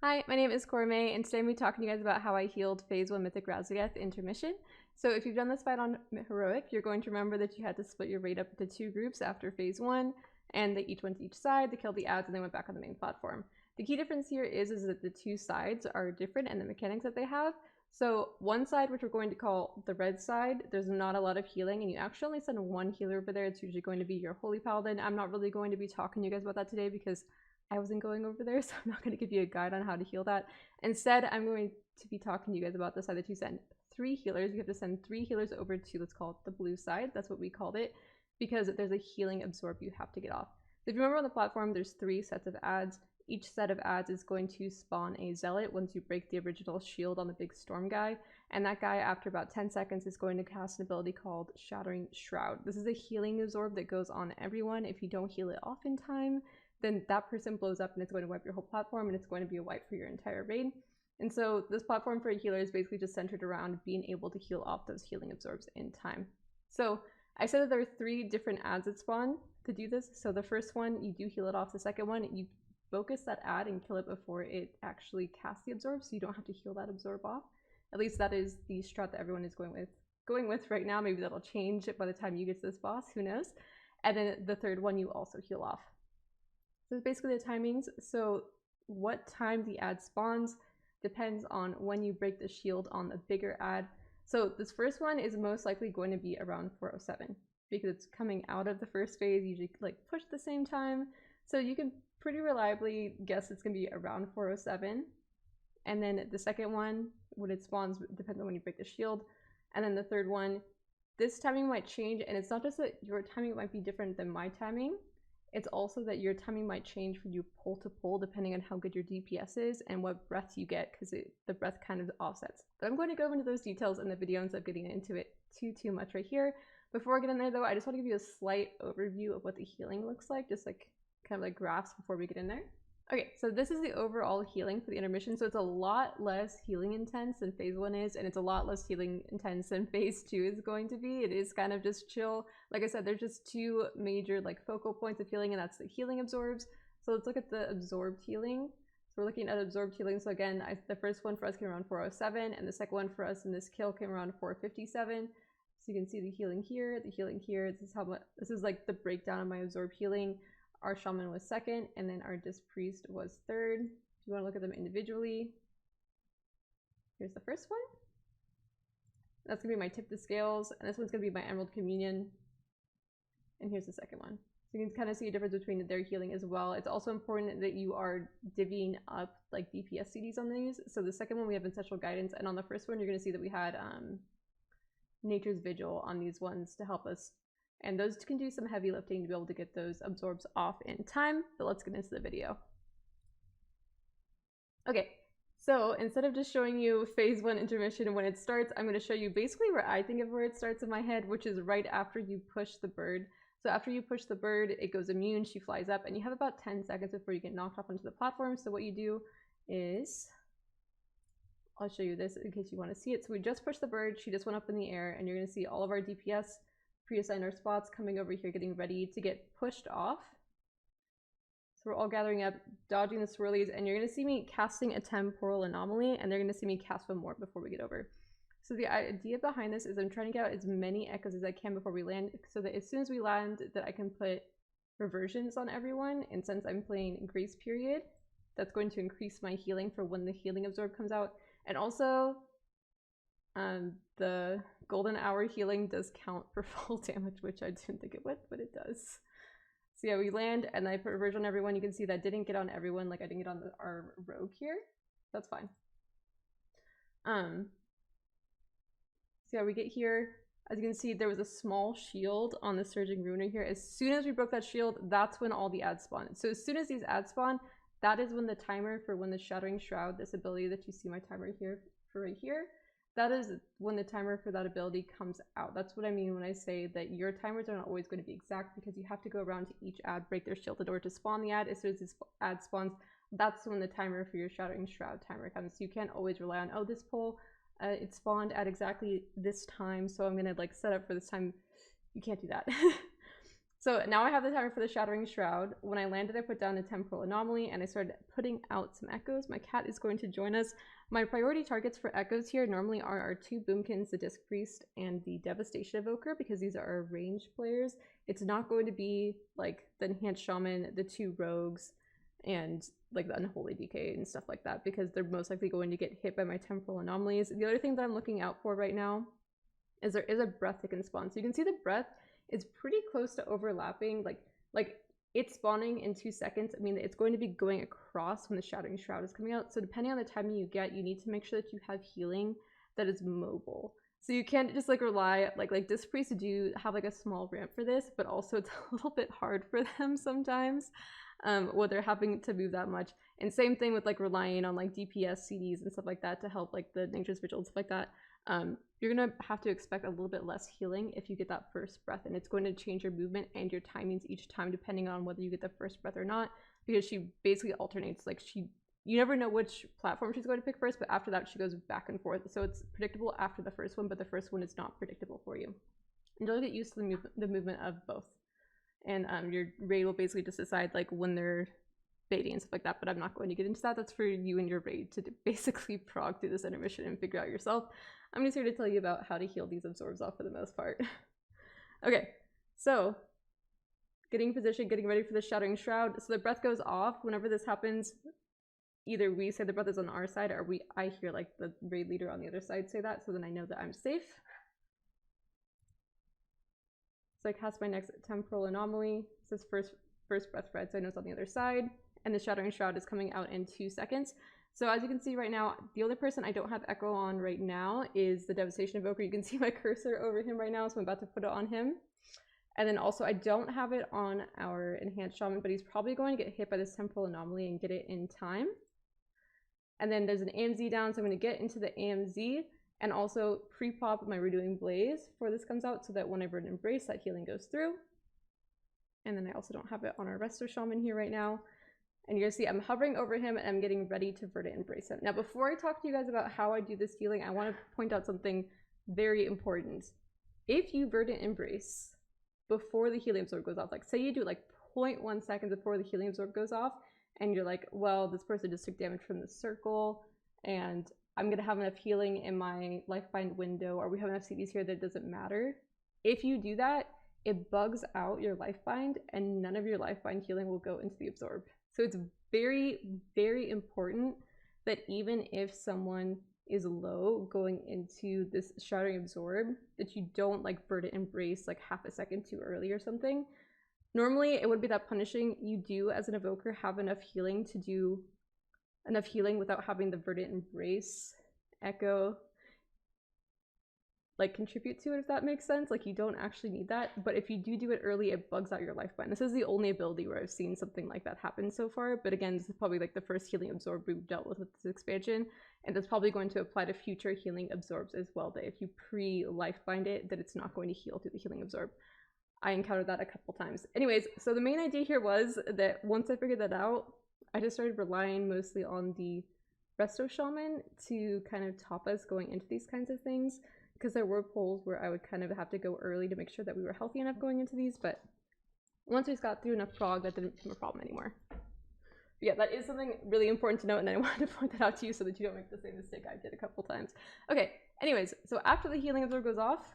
Hi, my name is Cormay, and today I'm going to be talking to you guys about how I healed Phase 1 Mythic Raszageth Intermission. So if you've done this fight on Heroic, you're going to remember that you had to split your raid up into two groups after Phase 1, and they each went to each side, they killed the ads, and they went back on the main platform. The key difference here is that the two sides are different and the mechanics that they have. So one side, which we're going to call the red side, there's not a lot of healing, and you actually only send one healer over there. It's usually going to be your Holy Paladin. I'm not really going to be talking to you guys about that today because I wasn't going over there, so I'm not going to give you a guide on how to heal that. Instead, I'm going to be talking to you guys about the side that you send 3 healers. You have to send 3 healers over to, let's call it the blue side. That's what we called it, because there's a healing absorb you have to get off. So if you remember on the platform, there's 3 sets of ads. Each set of ads is going to spawn a zealot once you break the original shield on the big storm guy. And that guy, after about 10 seconds, is going to cast an ability called Shattering Shroud. This is a healing absorb that goes on everyone. If you don't heal it off in time, then that person blows up and it's going to wipe your whole platform, and it's going to be a wipe for your entire raid. And so this platform for a healer is basically just centered around being able to heal off those healing absorbs in time. So I said that there are 3 different ads that spawn to do this. So the first one, you do heal it off. The second one, you focus that ad and kill it before it actually casts the absorb, so you don't have to heal that absorb off. At least that is the strat that everyone is going with right now. Maybe that'll change by the time you get to this boss, who knows. And then the third one, you also heal off. So it's basically the timings. So what time the ad spawns depends on when you break the shield on the bigger ad. So this first one is most likely going to be around 4:07 because it's coming out of the first phase, usually like push at the same time. So you can pretty reliably guess it's going to be around 4:07. And then the second one, when it spawns, depends on when you break the shield. And then the third one, this timing might change, and it's not just that your timing might be different than my timing. It's also that your timing might change from you pull to pull depending on how good your DPS is and what breath you get, because the breath kind of offsets. But I'm going to go into those details in the video instead of getting into it too much right here. Before I get in there though, I just want to give you a slight overview of what the healing looks like, just like kind of like graphs before we get in there. Okay, so this is the overall healing for the intermission. So it's a lot less healing intense than phase 1 is, and it's a lot less healing intense than phase 2 is going to be. It is kind of just chill. Like I said, there's just 2 major like focal points of healing, and that's the healing absorbs. So let's look at the absorbed healing. So we're looking at absorbed healing. So again, the first one for us came around 4:07, and the second one for us in this kill came around 4:57. So you can see the healing here, the healing here. This is how much. This is like the breakdown of my absorbed healing. Our shaman was 2nd, and then our disc priest was 3rd. If you want to look at them individually, here's the first one. That's gonna be my tip the scales, and this one's gonna be my emerald communion. And here's the second one. So you can kind of see a difference between their healing as well. It's also important that you are divvying up like DPS CDs on these. So the second one we have ancestral guidance, and on the first one you're gonna see that we had nature's vigil on these ones to help us. And those can do some heavy lifting to be able to get those absorbs off in time, but let's get into the video. Okay, so instead of just showing you phase 1 intermission and when it starts, I'm going to show you basically where I think of where it starts in my head, which is right after you push the bird. So after you push the bird, it goes immune, she flies up, and you have about 10 seconds before you get knocked off onto the platform. So what you do is, I'll show you this in case you want to see it. So we just pushed the bird, she just went up in the air, and you're going to see all of our DPS pre-assign our spots coming over here, getting ready to get pushed off. So we're all gathering up, dodging the swirlies, and you're going to see me casting a temporal anomaly, and they're going to see me cast one more before we get over. So the idea behind this is I'm trying to get out as many echoes as I can before we land, so that as soon as we land, that I can put reversions on everyone. And since I'm playing Grace Period, that's going to increase my healing for when the healing absorb comes out. And also, the golden hour healing does count for full damage, which I didn't think it would, but it does. So yeah, we land, and I put reversion on everyone. You can see that didn't get on everyone, like I didn't get on our rogue here. That's fine. So yeah, we get here. As you can see, there was a small shield on the surging ruiner here. As soon as we broke that shield, that's when all the ads spawn. So as soon as these ads spawn, that is when the timer for when the Shattering Shroud, this ability that you see my timer here for right here, that is when the timer for that ability comes out. That's what I mean when I say that your timers are not always going to be exact, because you have to go around to each ad, break their shield in order to spawn the ad. As soon as this ad spawns, that's when the timer for your Shattering Shroud timer comes. So you can't always rely on, oh, this pull, it spawned at exactly this time, so I'm gonna like set up for this time. You can't do that. So now I have the timer for the Shattering Shroud. When I landed, I put down a Temporal Anomaly and I started putting out some echoes. My cat is going to join us. My priority targets for echoes here normally are our 2 Boomkins, the Disc Priest, and the Devastation Evoker, because these are our ranged players. It's not going to be like the Enhanced Shaman, the 2 Rogues, and like the Unholy DK and stuff like that, because they're most likely going to get hit by my Temporal Anomalies. The other thing that I'm looking out for right now is there is a breath that can spawn. So you can see the breath is pretty close to overlapping, like it's spawning in 2 seconds. I mean, it's going to be going across when the Shattering Shroud is coming out. So depending on the timing you get, you need to make sure that you have healing that is mobile. So you can't just like rely, like Disc Priests do have like a small ramp for this, but also it's a little bit hard for them sometimes when they're having to move that much. And same thing with like relying on like DPS CDs and stuff like that to help like the Nature's Vigil and stuff like that. You're gonna have to expect a little bit less healing if you get that first breath, and it's going to change your movement and your timings each time depending on whether you get the first breath or not, because she basically alternates. Like you never know which platform she's going to pick first, but after that she goes back and forth. So it's predictable after the first one, but the first one is not predictable for you. And you'll get used to the movement of both. And your raid will basically just decide like when they're baiting and stuff like that, but I'm not going to get into that. That's for you and your raid to basically prog through this intermission and figure out yourself. I'm just here to tell you about how to heal these absorbs off for the most part. Okay, so getting positioned, getting ready for the Shattering Shroud. So the breath goes off. Whenever this happens, either we say the breath is on our side, or I hear like the raid leader on the other side say that, so then I know that I'm safe. So I cast my next Temporal Anomaly. It says first breath red, so I know it's on the other side. And the Shattering Shroud is coming out in 2 seconds. So as you can see right now, the only person I don't have echo on right now is the Devastation Evoker. You can see my cursor over him right now, so I'm about to put it on him. And then also I don't have it on our Enhanced Shaman, but he's probably going to get hit by this Temporal Anomaly and get it in time. And then there's an AMZ down, so I'm going to get into the AMZ and also pre-pop my Renewing Blaze before this comes out, so that when I Verdant Embrace, that healing goes through. And then I also don't have it on our Resto Shaman here right now. And you're gonna see I'm hovering over him and I'm getting ready to Verdant Embrace him. Now, before I talk to you guys about how I do this healing, I want to point out something very important. If you Verdant Embrace before the healing absorb goes off, like say you do like 0.1 seconds before the healing absorb goes off, and you're like, well, this person just took damage from the circle, and I'm gonna have enough healing in my Lifebind window, or we have enough CDs here that it doesn't matter. If you do that, it bugs out your Lifebind, and none of your Lifebind healing will go into the absorb. So it's very, very important that even if someone is low going into this Shattering Absorb, that you don't like Verdant Embrace like half a second too early or something. Normally it would be that punishing. You do as an Evoker have enough healing to do enough healing without having the Verdant Embrace echo like contribute to it, if that makes sense. Like you don't actually need that, but if you do it early, it bugs out your Lifebind. This is the only ability where I've seen something like that happen so far, but again, this is probably like the first healing absorb we've dealt with this expansion, and that's probably going to apply to future healing absorbs as well, that if you pre-Lifebind it, that it's not going to heal through the healing absorb. I encountered that a couple times. Anyways, so the main idea here was that once I figured that out, I just started relying mostly on the Resto Shaman to kind of top us going into these kinds of things, because there were polls where I would kind of have to go early to make sure that we were healthy enough going into these, but once we got through enough prog, that didn't become a problem anymore. But yeah, that is something really important to note, and I wanted to point that out to you so that you don't make the same mistake I did a couple times. Okay, anyways, so after the healing absorb goes off,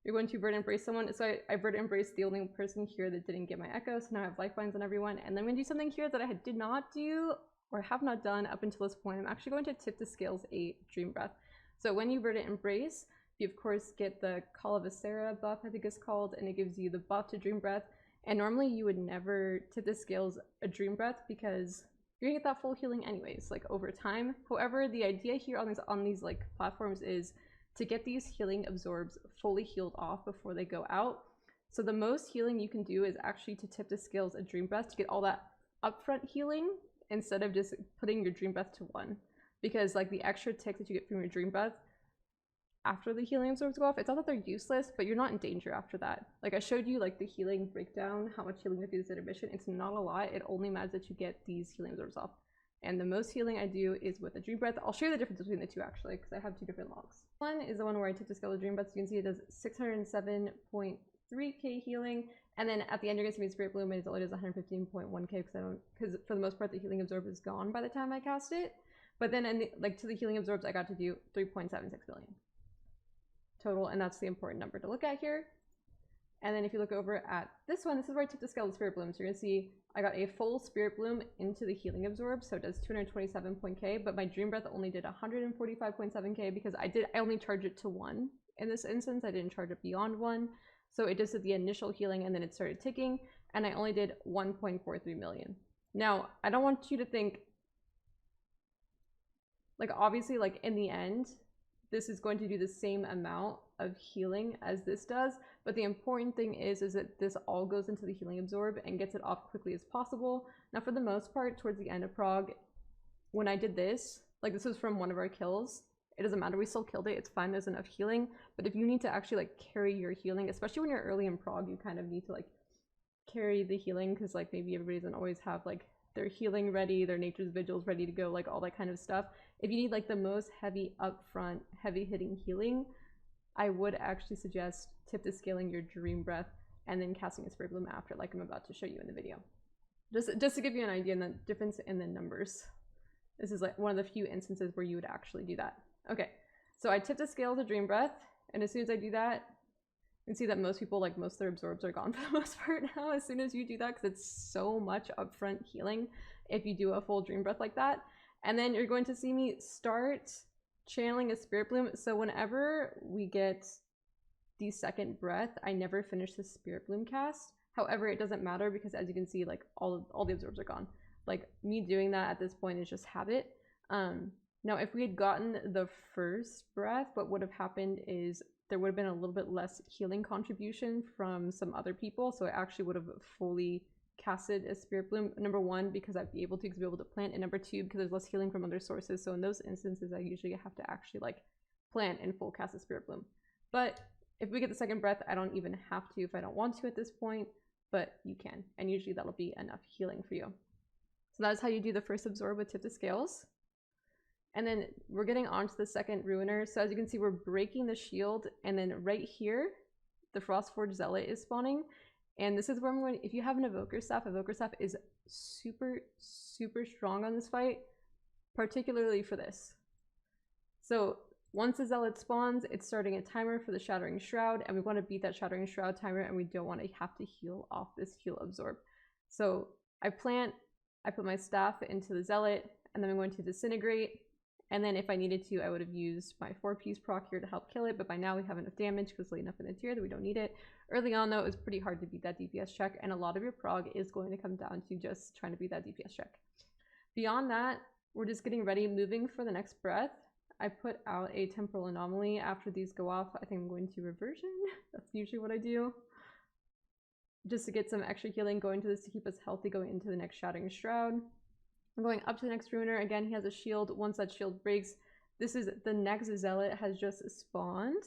you're going to Verdant Embrace someone. So I Verdant Embrace the only person here that didn't get my echo, so now I have Lifebinds on everyone, and then I'm going to do something here that I did not do, or have not done up until this point. I'm actually going to tip the scales a Dream Breath. So when you Verdant Embrace, you of course get the Call of Asera buff, I think it's called, and it gives you the buff to Dream Breath. And normally you would never tip the scales a Dream Breath because you're gonna get that full healing anyways, like over time. However, the idea here on these like platforms is to get these healing absorbs fully healed off before they go out. So the most healing you can do is actually to tip the scales a Dream Breath to get all that upfront healing instead of just putting your Dream Breath to 1. Because like the extra tick that you get from your Dream Breath after the healing absorbs go off, it's not that they're useless, but you're not in danger after that. Like I showed you like the healing breakdown, how much healing I do this intermission. It's not a lot. It only matters that you get these healing absorbs off. And the most healing I do is with a Dream Breath. I'll share the difference between the two actually, because I have 2 different logs. One is the one where I took the scale of Dream Breath. So you can see it does 607.3k healing, And then at the end, you're gonna see me Spirit Bloom, and it only does 115.1k because for the most part, the Healing Absorb is gone by the time I cast it. But then, to the Healing Absorbs, I got to do 3.76 million total, and that's the important number to look at here. And then if you look over at this one, this is where I took the scale of Spirit Bloom. So you're gonna see I got a full Spirit Bloom into the Healing Absorb, so it does 227.k, but my Dream Breath only did 145.7k because I only charged it to 1 in this instance. I didn't charge it beyond 1. So it just did the initial healing and then it started ticking, and I only did 1.43 million. Now, I don't want you to think, like, obviously, like, in the end, this is going to do the same amount of healing as this does, but the important thing is that this all goes into the Healing Absorb and gets it off quickly as possible. Now, for the most part, towards the end of prog, when I did this, like, this was from one of our kills, it doesn't matter, we still killed it, it's fine, there's enough healing. But if you need to actually like carry your healing, especially when you're early in prog, you kind of need to like carry the healing, because like maybe everybody doesn't always have like their healing ready, their nature's vigils ready to go, like all that kind of stuff. If you need like the most heavy upfront, heavy hitting healing, I would actually suggest tip to scaling your Dream Breath and then casting a Spirit Bloom after, like I'm about to show you in the video. Just to give you an idea on the difference in the numbers. This is like one of the few instances where you would actually do that. Okay, so I tipped a scale to Dream Breath, and as soon as I do that, you can see that most people, like most of their absorbs are gone for the most part now as soon as you do that, because it's so much upfront healing if you do a full Dream Breath like that. And then you're going to see me start channeling a Spirit Bloom. So whenever we get the second breath, I never finish the Spirit Bloom cast. However, it doesn't matter because as you can see, like all the absorbs are gone. Like me doing that at this point is just habit. Now, if we had gotten the first breath, what would have happened is there would have been a little bit less healing contribution from some other people. So I actually would have fully casted a Spirit Bloom. Number one, because I'd be able to plant, and number two, because there's less healing from other sources. So in those instances, I usually have to actually like plant and full cast a Spirit Bloom. But if we get the second breath, I don't even have to if I don't want to at this point, but you can. And usually that'll be enough healing for you. So that's how you do the first absorb with tip to scales. And then we're getting onto the second Ruiner. So as you can see, we're breaking the shield, and then right here, the Frostforged Zealot is spawning. And this is where I'm going, if you have an Evoker Staff is super, super strong on this fight, particularly for this. So once the Zealot spawns, it's starting a timer for the Shattering Shroud, and we want to beat that Shattering Shroud timer, and we don't want to have to heal off this heal absorb. So I plant, I put my staff into the Zealot, and then I'm going to disintegrate. And then if I needed to, I would have used my 4-piece proc here to help kill it, but by now we have enough damage because late enough in the tier that we don't need it. Early on though, it was pretty hard to beat that DPS check, and a lot of your prog is going to come down to just trying to beat that DPS check. Beyond that, we're just getting ready, moving for the next breath. I put out a Temporal Anomaly. After these go off, I think I'm going to Reversion. That's usually what I do. Just to get some extra healing going to this to keep us healthy going into the next Shattering Shroud. I'm going up to the next Ruiner. Again, he has a shield. Once that shield breaks, this is the next Zealot has just spawned.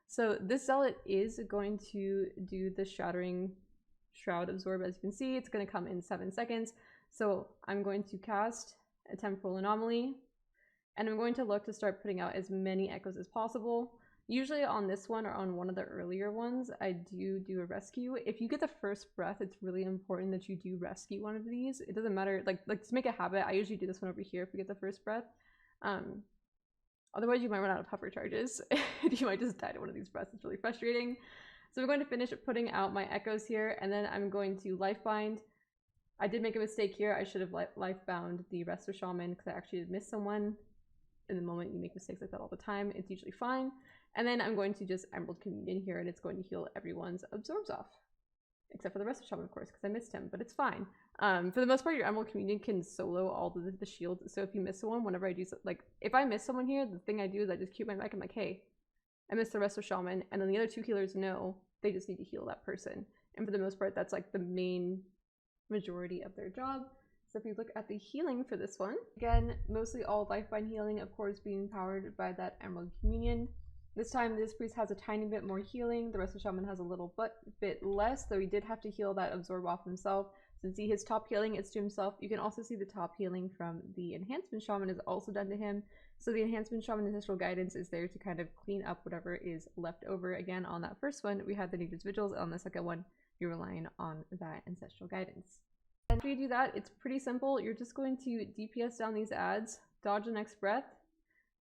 So this Zealot is going to do the Shattering Shroud absorb. As you can see, it's going to come in 7 seconds. So I'm going to cast a Temporal Anomaly, and I'm going to look to start putting out as many echoes as possible. Usually on this one or on one of the earlier ones, I do a rescue. If you get the first breath, it's really important that you do rescue one of these. It doesn't matter, like to make a habit, I usually do this one over here if we get the first breath. Otherwise you might run out of puffer charges. You might just die to one of these breaths. It's really frustrating. So we're going to finish putting out my echoes here, and then I'm going to life bind. I did make a mistake here. I should have life bound the Resto Shaman because I actually did miss someone. In the moment, you make mistakes like that all the time. It's usually fine. And then I'm going to just Emerald Communion here, and it's going to heal everyone's absorbs off. Except for the Resto Shaman, of course, because I missed him, but it's fine. For the most part, your Emerald Communion can solo all the shields. So if you miss someone, whenever I do, like, if I miss someone here, the thing I do is I just cue my mic. I'm like, hey, I missed the Resto Shaman. And then the other 2 healers know they just need to heal that person. And for the most part, that's like the main majority of their job. So if you look at the healing for this one, again, mostly all lifeline healing, of course, being powered by that Emerald Communion. This time, this priest has a tiny bit more healing. The rest of Shaman has a little bit less, though he did have to heal that absorb off himself. So you see his top healing is to himself. You can also see the top healing from the Enhancement Shaman is also done to him. So the Enhancement Shaman Ancestral Guidance is there to kind of clean up whatever is left over. Again, on that first one, we had the Nature's Vigils. On the second one, you're relying on that ancestral guidance. And after you do that, it's pretty simple. You're just going to DPS down these ads, dodge the next breath,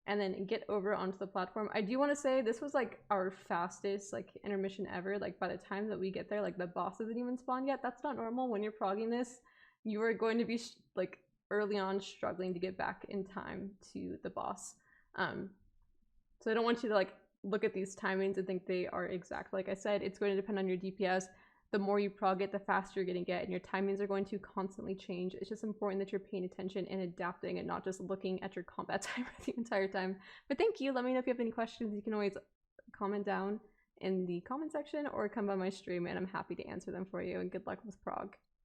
and then get over onto the platform. I do want to say this was like our fastest like intermission ever. Like by the time that we get there, like the boss isn't even spawned yet. That's not normal. When you're progging this, you are going to be like early on struggling to get back in time to the boss. So I don't want you to like look at these timings and think they are exact. Like I said, it's going to depend on your DPS. The more you prog it, the faster you're going to get, and your timings are going to constantly change. It's just important that you're paying attention and adapting and not just looking at your combat timer the entire time. But thank you. Let me know if you have any questions. You can always comment down in the comment section or come by my stream and I'm happy to answer them for you, and good luck with prog.